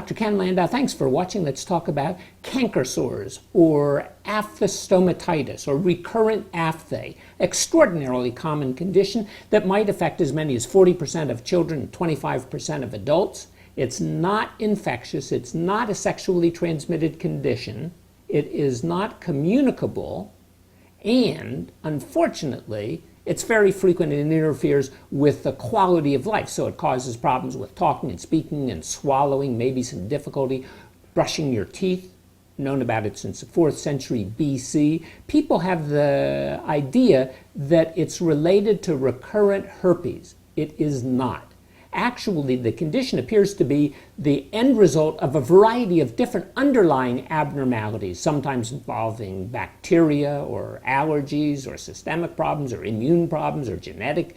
Dr. Ken Landau. Thanks for watching. Let's talk about canker sores, or aphthous stomatitis, or recurrent aphthous. Extraordinarily common condition that might affect as many as 40% of children and 25% of adults. It's not infectious. It's not a sexually transmitted condition. It is not communicable. And unfortunately, it's very frequent and it interferes with the quality of life. So it causes problems with talking and speaking and swallowing, maybe some difficulty brushing your teeth. Known about it since the 4th century BC. People have the idea that it's related to recurrent herpes. It is not. Actually, the condition appears to be the end result of a variety of different underlying abnormalities, sometimes involving bacteria or allergies or systemic problems or immune problems or genetic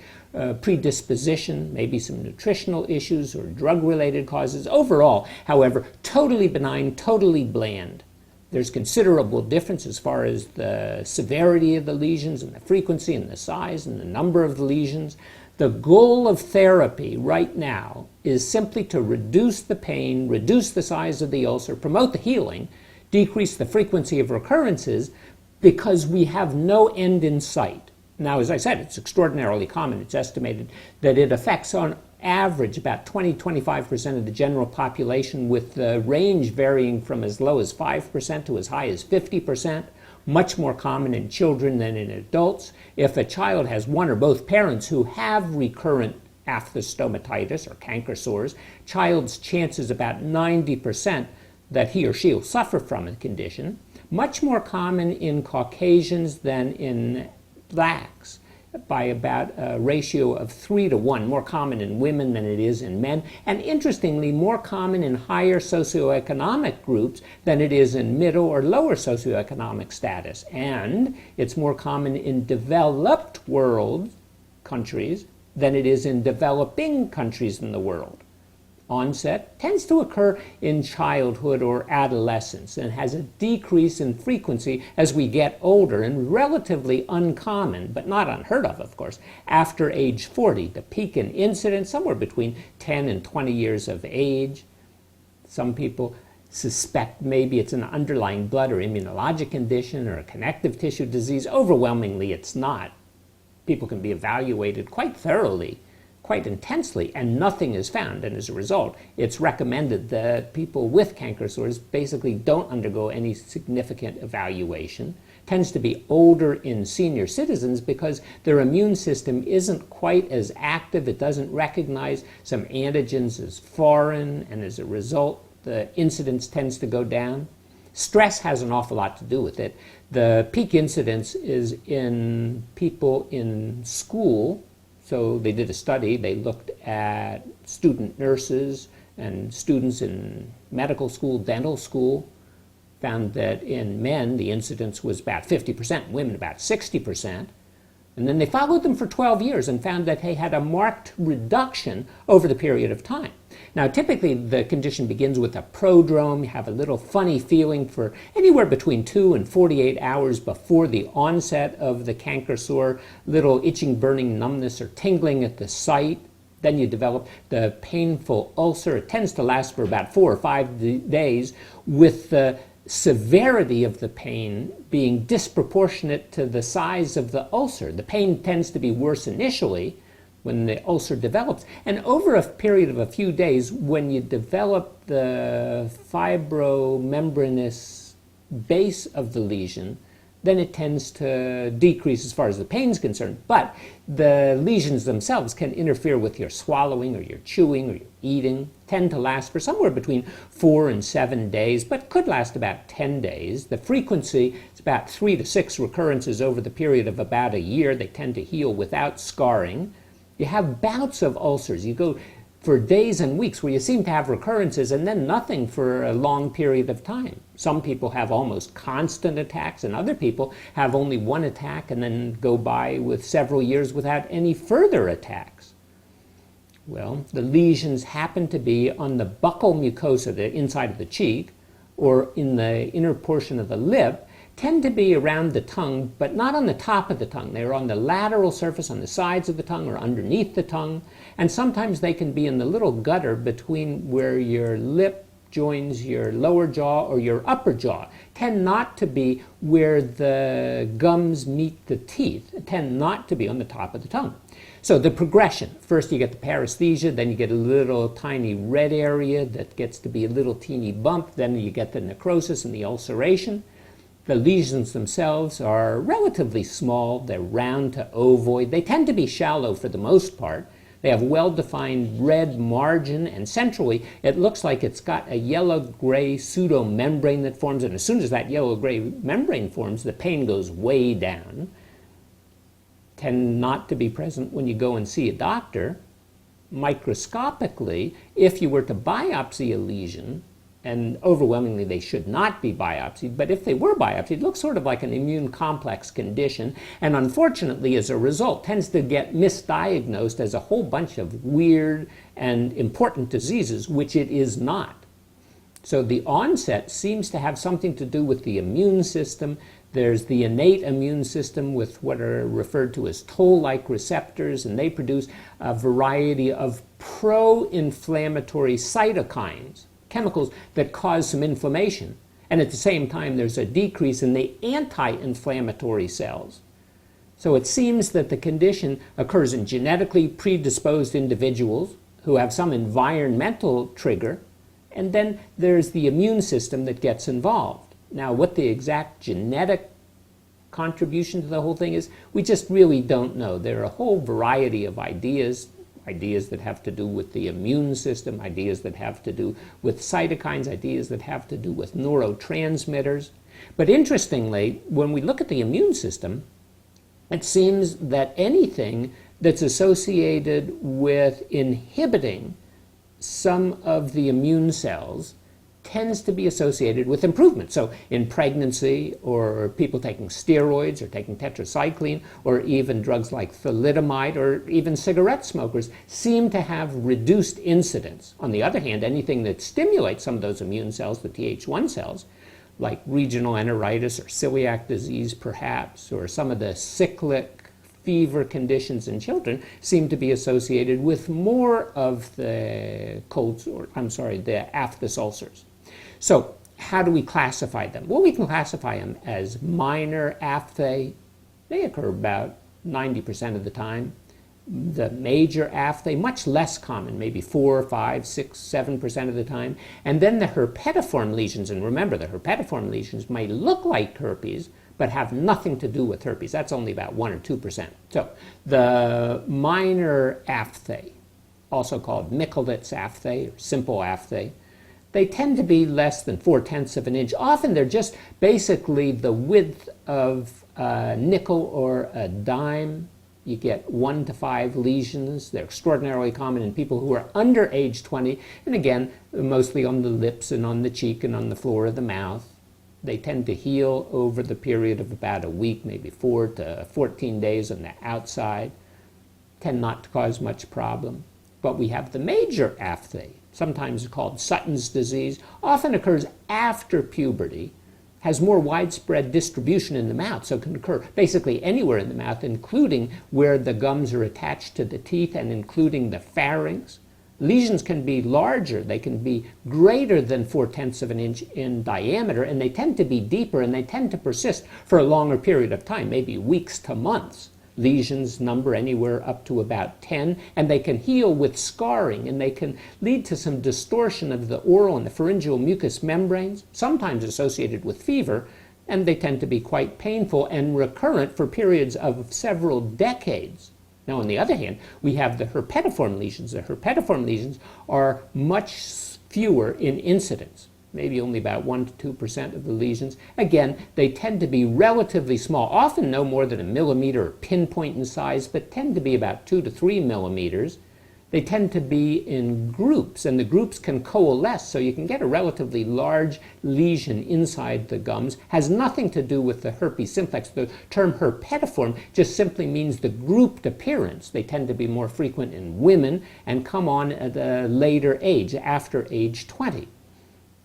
predisposition, maybe some nutritional issues or drug-related causes. Overall, however, totally benign, totally bland. There's considerable difference as far as the severity of the lesions and the frequency and the size and the number of the lesions. The goal of therapy right now is simply to reduce the pain, reduce the size of the ulcer, promote the healing, decrease the frequency of recurrences, because we have no end in sight. Now, as I said, it's extraordinarily common. It's estimated that it affects on average about 20-25% of the general population, with the range varying from as low as 5% to as high as 50%. Much more common in children than in adults. If a child has one or both parents who have recurrent aphthous stomatitis or canker sores, child's chance is about 90% that he or she will suffer from the condition. Much more common in Caucasians than in blacks, by about a ratio of 3 to 1, more common in women than it is in men, and interestingly, more common in higher socioeconomic groups than it is in middle or lower socioeconomic status. And it's more common in developed world countries than it is in developing countries in the world. Onset tends to occur in childhood or adolescence and has a decrease in frequency as we get older, and relatively uncommon, but not unheard of course, after age 40. The peak in incidence somewhere between 10 and 20 years of age. Some people suspect maybe it's an underlying blood or immunologic condition or a connective tissue disease. Overwhelmingly, it's not. People can be evaluated quite thoroughly, quite intensely, and nothing is found. And as a result, it's recommended that people with canker sores basically don't undergo any significant evaluation. Tends to be older in senior citizens because their immune system isn't quite as active. It doesn't recognize some antigens as foreign, and as a result, the incidence tends to go down. Stress has an awful lot to do with it. The peak incidence is in people in school. So they did a study. They looked at student nurses and students in medical school, dental school, found that in men the incidence was about 50%, women about 60%. And then they followed them for 12 years and found that they had a marked reduction over the period of time. Now, typically the condition begins with a prodrome. You have a little funny feeling for anywhere between 2 and 48 hours before the onset of the canker sore, little itching, burning, numbness, or tingling at the site. Then you develop the painful ulcer. It tends to last for about 4 or 5 days, with the severity of the pain being disproportionate to the size of the ulcer. The pain tends to be worse initially when the ulcer develops, and over a period of a few days, when you develop the fibromembranous base of the lesion, then it tends to decrease as far as the pain is concerned. But the lesions themselves can interfere with your swallowing or your chewing or your eating, tend to last for somewhere between 4 and 7 days, but could last about 10 days. The frequency is about 3 to 6 recurrences over the period of about a year. They tend to heal without scarring. You have bouts of ulcers. You go for days and weeks where you seem to have recurrences and then nothing for a long period of time. Some people have almost constant attacks, and other people have only one attack and then go by with several years without any further attacks. Well, the lesions happen to be on the buccal mucosa, the inside of the cheek, or in the inner portion of the lip, tend to be around the tongue, but not on the top of the tongue. They're on the lateral surface, on the sides of the tongue, or underneath the tongue. And sometimes they can be in the little gutter between where your lip joins your lower jaw or your upper jaw, tend not to be where the gums meet the teeth, tend not to be on the top of the tongue. So the progression, first you get the paresthesia, then you get a little tiny red area that gets to be a little teeny bump, then you get the necrosis and the ulceration. The lesions themselves are relatively small, they're round to ovoid, they tend to be shallow for the most part. They have well-defined red margin, and centrally it looks like it's got a yellow-gray pseudomembrane that forms, and as soon as that yellow-gray membrane forms, the pain goes way down. Tend not to be present when you go and see a doctor. Microscopically, if you were to biopsy a lesion, and overwhelmingly they should not be biopsied, but if they were biopsied, it looks sort of like an immune complex condition, and unfortunately as a result tends to get misdiagnosed as a whole bunch of weird and important diseases, which it is not. So the onset seems to have something to do with the immune system. There's the innate immune system with what are referred to as toll-like receptors, and they produce a variety of pro-inflammatory cytokines, chemicals that cause some inflammation. And at the same time, there's a decrease in the anti-inflammatory cells. So it seems that the condition occurs in genetically predisposed individuals who have some environmental trigger, and then there's the immune system that gets involved. Now, what the exact genetic contribution to the whole thing is, we just really don't know. There are a whole variety of ideas that have to do with the immune system, ideas that have to do with cytokines, ideas that have to do with neurotransmitters. But interestingly, when we look at the immune system, it seems that anything that's associated with inhibiting some of the immune cells tends to be associated with improvement. So in pregnancy, or people taking steroids, or taking tetracycline, or even drugs like thalidomide, or even cigarette smokers seem to have reduced incidence. On the other hand, anything that stimulates some of those immune cells, the Th1 cells, like regional enteritis or celiac disease perhaps, or some of the cyclic fever conditions in children, seem to be associated with more of the the aphthous ulcers. So how do we classify them? Well, we can classify them as minor aphthous. They occur about 90% of the time. The major aphthous, much less common, maybe 4, 5, 6, 7% of the time. And then the herpetiform lesions, and remember, the herpetiform lesions may look like herpes, but have nothing to do with herpes. That's only about 1 or 2%. So the minor aphthous, also called Michelitz aphthous or simple aphthous, they tend to be less than 4/10 of an inch. Often they're just basically the width of a nickel or a dime. You get 1 to 5 lesions. They're extraordinarily common in people who are under age 20, and again, mostly on the lips and on the cheek and on the floor of the mouth. They tend to heal over the period of about a week, maybe 4 to 14 days on the outside. Tend not to cause much problem. But we have the major aphthous, sometimes called Sutton's disease, often occurs after puberty, has more widespread distribution in the mouth, so can occur basically anywhere in the mouth, including where the gums are attached to the teeth and including the pharynx. Lesions can be larger. They can be greater than 4/10 of an inch in diameter, and they tend to be deeper, and they tend to persist for a longer period of time, maybe weeks to months. Lesions number anywhere up to about 10, and they can heal with scarring, and they can lead to some distortion of the oral and the pharyngeal mucous membranes, sometimes associated with fever, and they tend to be quite painful and recurrent for periods of several decades. Now, on the other hand, we have the herpetiform lesions. The herpetiform lesions are much fewer in incidence, maybe only about 1 to 2% of the lesions. Again, they tend to be relatively small, often no more than a millimeter or pinpoint in size, but tend to be about 2 to 3 millimeters. They tend to be in groups, and the groups can coalesce, so you can get a relatively large lesion inside the gums. Has nothing to do with the herpes simplex. The term herpetiform just simply means the grouped appearance. They tend to be more frequent in women and come on at a later age, after age 20.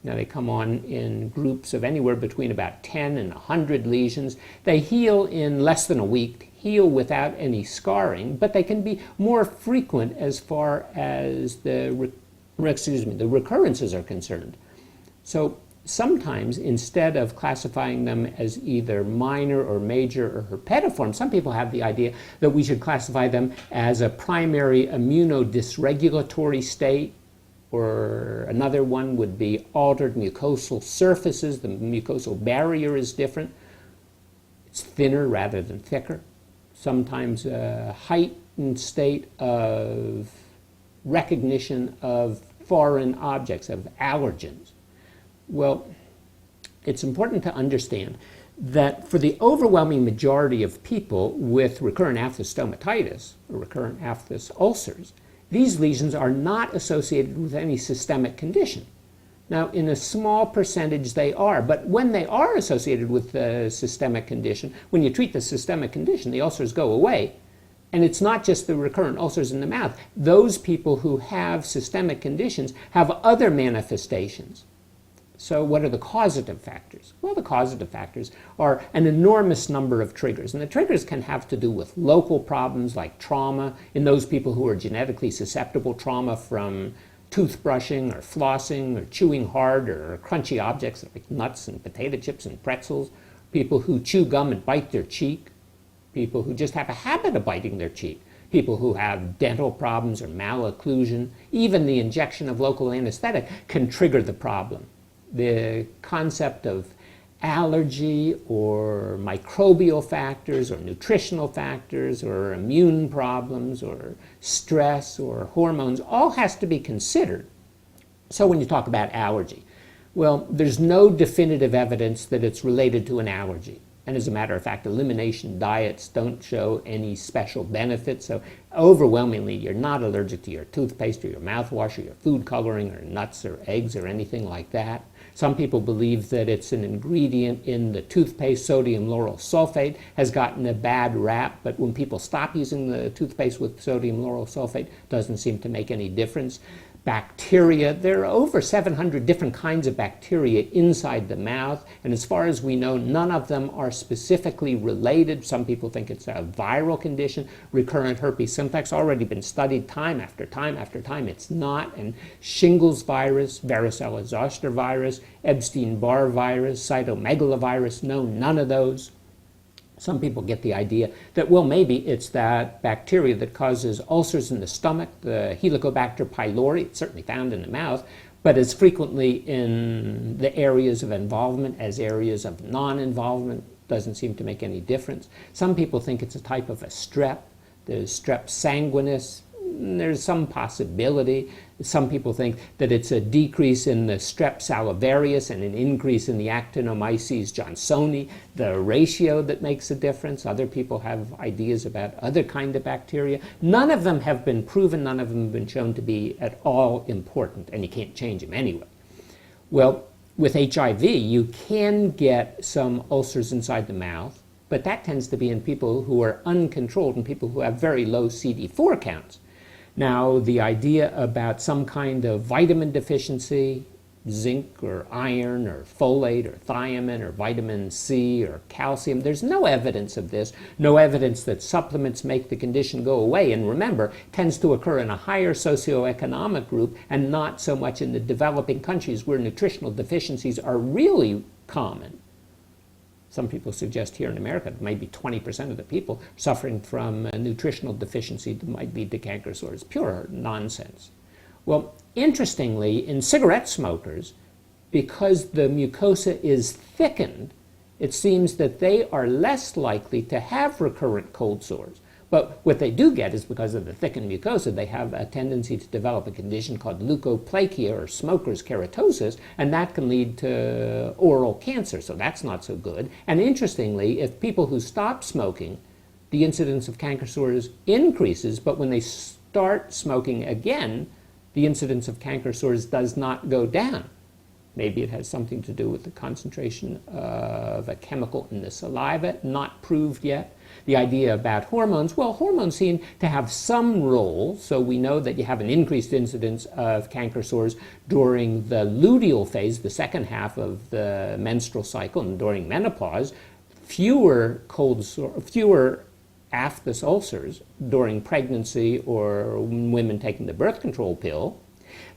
Now, they come on in groups of anywhere between about 10 and 100 lesions. They heal in less than a week, heal without any scarring, but they can be more frequent as far as the recurrences are concerned. So sometimes, instead of classifying them as either minor or major or herpetiform, some people have the idea that we should classify them as a primary immunodysregulatory state, or another one would be altered mucosal surfaces. The mucosal barrier is different. It's thinner rather than thicker. Sometimes a heightened state of recognition of foreign objects, of allergens. Well, it's important to understand that for the overwhelming majority of people with recurrent aphthous stomatitis, or recurrent aphthous ulcers, these lesions are not associated with any systemic condition. Now, in a small percentage they are, but when they are associated with the systemic condition, when you treat the systemic condition, the ulcers go away. And it's not just the recurrent ulcers in the mouth. Those people who have systemic conditions have other manifestations. So what are the causative factors? Well, the causative factors are an enormous number of triggers. And the triggers can have to do with local problems like trauma in those people who are genetically susceptible, trauma from toothbrushing or flossing or chewing hard or crunchy objects like nuts and potato chips and pretzels, people who chew gum and bite their cheek, people who just have a habit of biting their cheek, people who have dental problems or malocclusion. Even the injection of local anesthetic can trigger the problem. The concept of allergy or microbial factors or nutritional factors or immune problems or stress or hormones all has to be considered. So when you talk about allergy, well, there's no definitive evidence that it's related to an allergy. And as a matter of fact, elimination diets don't show any special benefits. So overwhelmingly, you're not allergic to your toothpaste or your mouthwash or your food coloring or nuts or eggs or anything like that. Some people believe that it's an ingredient in the toothpaste. Sodium lauryl sulfate has gotten a bad rap, but when people stop using the toothpaste with sodium lauryl sulfate, it doesn't seem to make any difference. Bacteria, there are over 700 different kinds of bacteria inside the mouth, and as far as we know, none of them are specifically related. Some people think it's a viral condition. Recurrent herpes simplex already been studied time after time after time. It's not. And shingles virus, varicella zoster virus, Epstein-Barr virus, cytomegalovirus, no, none of those. Some people get the idea that, well, maybe it's that bacteria that causes ulcers in the stomach, the Helicobacter pylori. It's certainly found in the mouth, but as frequently in the areas of involvement as areas of non-involvement. Doesn't seem to make any difference. Some people think it's a type of a strep. There's strep sanguinis. There's some possibility. Some people think that it's a decrease in the strep salivarius and an increase in the Actinomyces johnsoni, the ratio that makes a difference. Other people have ideas about other kind of bacteria. None of them have been proven. None of them have been shown to be at all important, and you can't change them anyway. Well, with HIV, you can get some ulcers inside the mouth, but that tends to be in people who are uncontrolled and people who have very low CD4 counts. Now, the idea about some kind of vitamin deficiency, zinc or iron or folate or thiamine or vitamin C or calcium, there's no evidence of this, no evidence that supplements make the condition go away. And remember, it tends to occur in a higher socioeconomic group and not so much in the developing countries where nutritional deficiencies are really common. Some people suggest here in America maybe 20% of the people suffering from a nutritional deficiency that might lead to canker sores. Pure nonsense. Well, interestingly, in cigarette smokers, because the mucosa is thickened, it seems that they are less likely to have recurrent cold sores. But what they do get is because of the thickened mucosa, they have a tendency to develop a condition called leukoplakia or smoker's keratosis, and that can lead to oral cancer, so that's not so good. And interestingly, if people who stop smoking, the incidence of canker sores increases, but when they start smoking again, the incidence of canker sores does not go down. Maybe it has something to do with the concentration of a chemical in the saliva, not proved yet. The idea about hormones, well, hormones seem to have some role, so we know that you have an increased incidence of canker sores during the luteal phase, the second half of the menstrual cycle, and during menopause, fewer aphthous ulcers during pregnancy or women taking the birth control pill.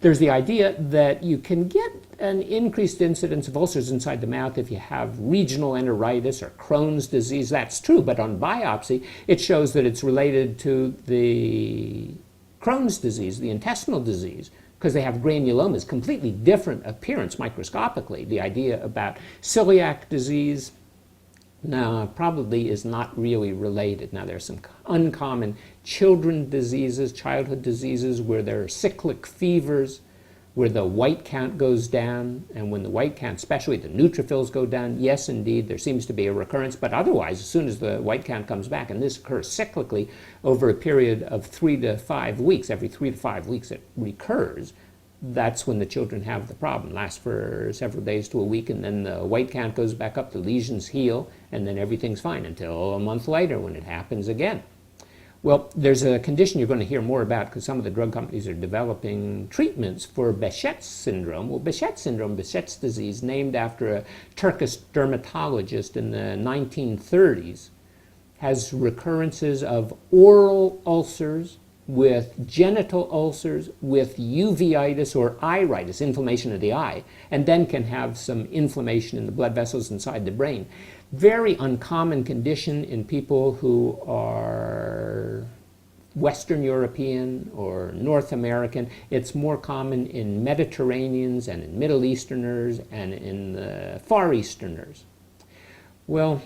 There's the idea that you can get an increased incidence of ulcers inside the mouth if you have regional enteritis or Crohn's disease. That's true, but on biopsy, it shows that it's related to the Crohn's disease, the intestinal disease, because they have granulomas, completely different appearance microscopically. The idea about celiac disease, no, probably is not really related. Now, there are some uncommon childhood diseases where there are cyclic fevers, where the white count goes down, and when the white count, especially the neutrophils, go down, yes, indeed, there seems to be a recurrence, but otherwise, as soon as the white count comes back, and this occurs cyclically over a period of 3 to 5 weeks, every 3 to 5 weeks it recurs, that's when the children have the problem. Lasts for several days to a week, and then the white count goes back up, the lesions heal, and then everything's fine until a month later when it happens again. Well, there's a condition you're going to hear more about because some of the drug companies are developing treatments for Bichette Syndrome. Well, Bichette Syndrome, Bichette's disease, named after a Turkish dermatologist in the 1930s, has recurrences of oral ulcers with genital ulcers, with uveitis or iritis, inflammation of the eye, and then can have some inflammation in the blood vessels inside the brain. Very uncommon condition in people who are Western European or North American. It's more common in Mediterraneans and in Middle Easterners and in the Far Easterners. Well,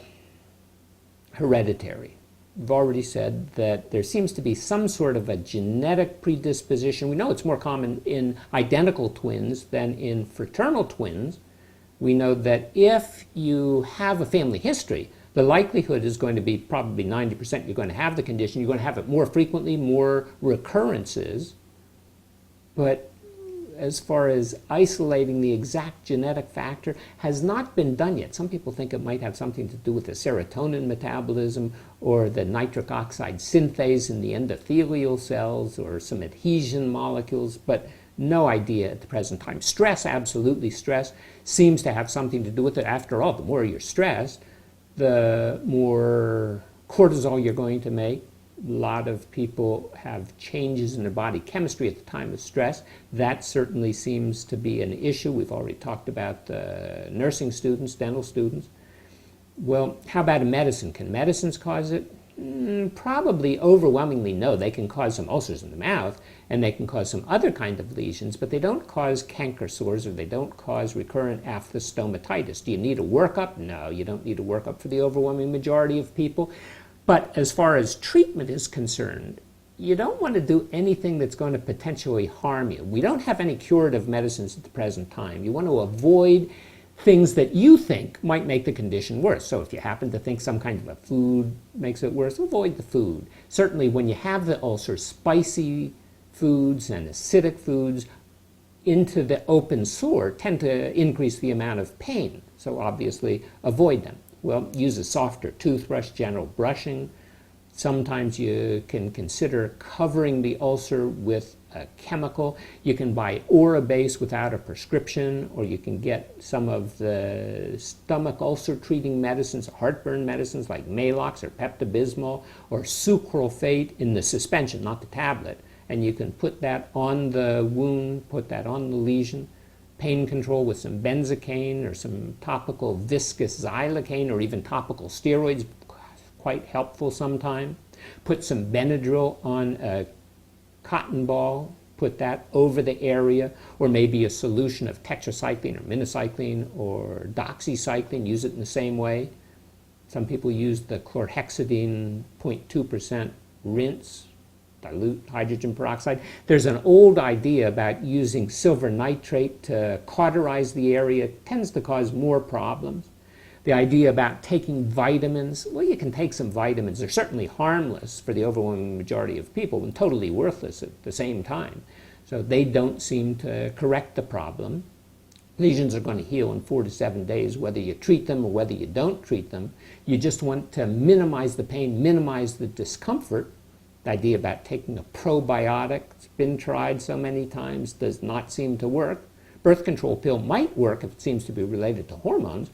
hereditary. We've already said that there seems to be some sort of a genetic predisposition. We know it's more common in identical twins than in fraternal twins. We know that if you have a family history, the likelihood is going to be probably 90% you're going to have the condition. You're going to have it more frequently, more recurrences. But as far as isolating the exact genetic factor has not been done yet. Some people think it might have something to do with the serotonin metabolism or the nitric oxide synthase in the endothelial cells or some adhesion molecules, but no idea at the present time. Stress, absolutely stress, seems to have something to do with it. After all, the more you're stressed, the more cortisol you're going to make. A lot of people have changes in their body chemistry at the time of stress. That certainly seems to be an issue. We've already talked about the nursing students, dental students. Well, how about a medicine? Can medicines cause it? Probably overwhelmingly no. They can cause some ulcers in the mouth, and they can cause some other kind of lesions, but they don't cause canker sores or they don't cause recurrent aphthous stomatitis. Do you need a workup? No, you don't need a workup for the overwhelming majority of people. But as far as treatment is concerned, you don't want to do anything that's going to potentially harm you. We don't have any curative medicines at the present time. You want to avoid things that you think might make the condition worse. So if you happen to think some kind of a food makes it worse, avoid the food. Certainly when you have the ulcer, spicy foods and acidic foods into the open sore tend to increase the amount of pain. So obviously avoid them. Well, use a softer toothbrush, general brushing. Sometimes you can consider covering the ulcer with a chemical. You can buy Orabase without a prescription, or you can get some of the stomach ulcer treating medicines, heartburn medicines like Maalox or Pepto-Bismol or sucralfate in the suspension, not the tablet. And you can put that on the wound, put that on the lesion. Pain control with some benzocaine or some topical viscous xylocaine or even topical steroids, quite helpful sometimes. Put some Benadryl on a cotton ball, put that over the area, or maybe a solution of tetracycline or minocycline or doxycycline, use it in the same way. Some people use the chlorhexidine 0.2% rinse, dilute hydrogen peroxide. There's an old idea about using silver nitrate to cauterize the area. It tends to cause more problems. The idea about taking vitamins, well, you can take some vitamins. They're certainly harmless for the overwhelming majority of people and totally worthless at the same time. So they don't seem to correct the problem. Lesions are going to heal in 4 to 7 days, whether you treat them or whether you don't treat them. You just want to minimize the pain, minimize the discomfort. The idea about taking a probiotic, it's been tried so many times, does not seem to work. Birth control pill might work if it seems to be related to hormones.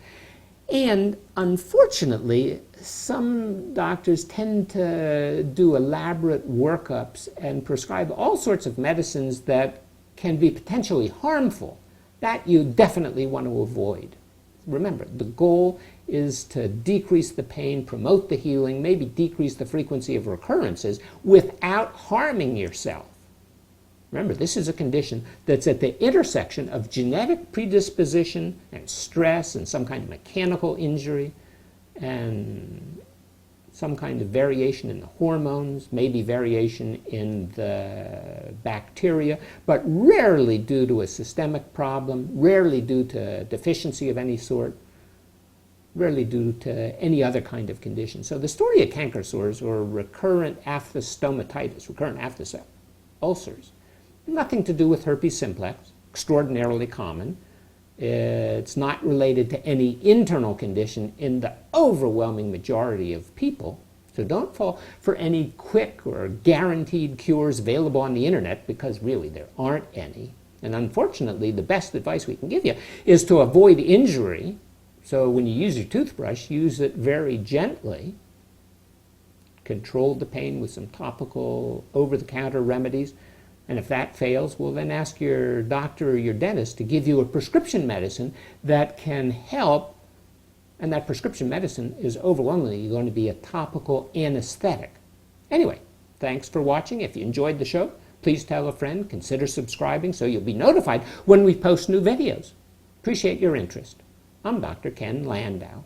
And unfortunately, some doctors tend to do elaborate workups and prescribe all sorts of medicines that can be potentially harmful, that you definitely want to avoid. Remember, the goal is to decrease the pain, promote the healing, maybe decrease the frequency of recurrences without harming yourself. Remember, this is a condition that's at the intersection of genetic predisposition and stress and some kind of mechanical injury and some kind of variation in the hormones, maybe variation in the bacteria, but rarely due to a systemic problem, rarely due to deficiency of any sort, rarely due to any other kind of condition. So the story of canker sores, or recurrent aphthous stomatitis, recurrent aphthous ulcers, nothing to do with herpes simplex, extraordinarily common. It's not related to any internal condition in the overwhelming majority of people. So don't fall for any quick or guaranteed cures available on the internet, because really there aren't any. And unfortunately, the best advice we can give you is to avoid injury. So when you use your toothbrush, use it very gently. Control the pain with some topical over-the-counter remedies. And if that fails, well, then ask your doctor or your dentist to give you a prescription medicine that can help. And that prescription medicine is overwhelmingly going to be a topical anesthetic. Anyway, thanks for watching. If you enjoyed the show, please tell a friend. Consider subscribing so you'll be notified when we post new videos. Appreciate your interest. I'm Dr. Ken Landau.